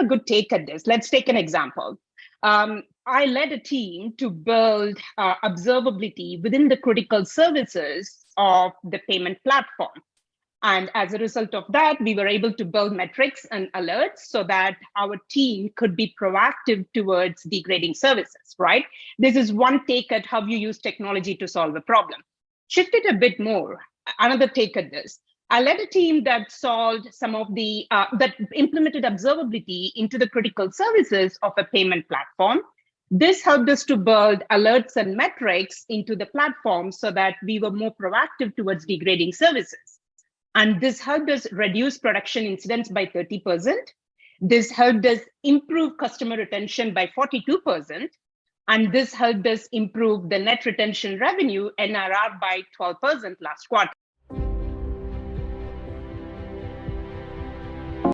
a good take at this. Let's take an example. I led a team to build observability within the critical services of the payment platform. And as a result of that, we were able to build metrics and alerts so that our team could be proactive towards degrading services, right? This is one take at how you use technology to solve a problem. Shift it a bit more. Another take at this. I led a team that solved some of the, that implemented observability into the critical services of a payment platform. This helped us to build alerts and metrics into the platform so that we were more proactive towards degrading services. And this helped us reduce production incidents by 30%. This helped us improve customer retention by 42%. And this helped us improve the net retention revenue, NRR, by 12% last quarter.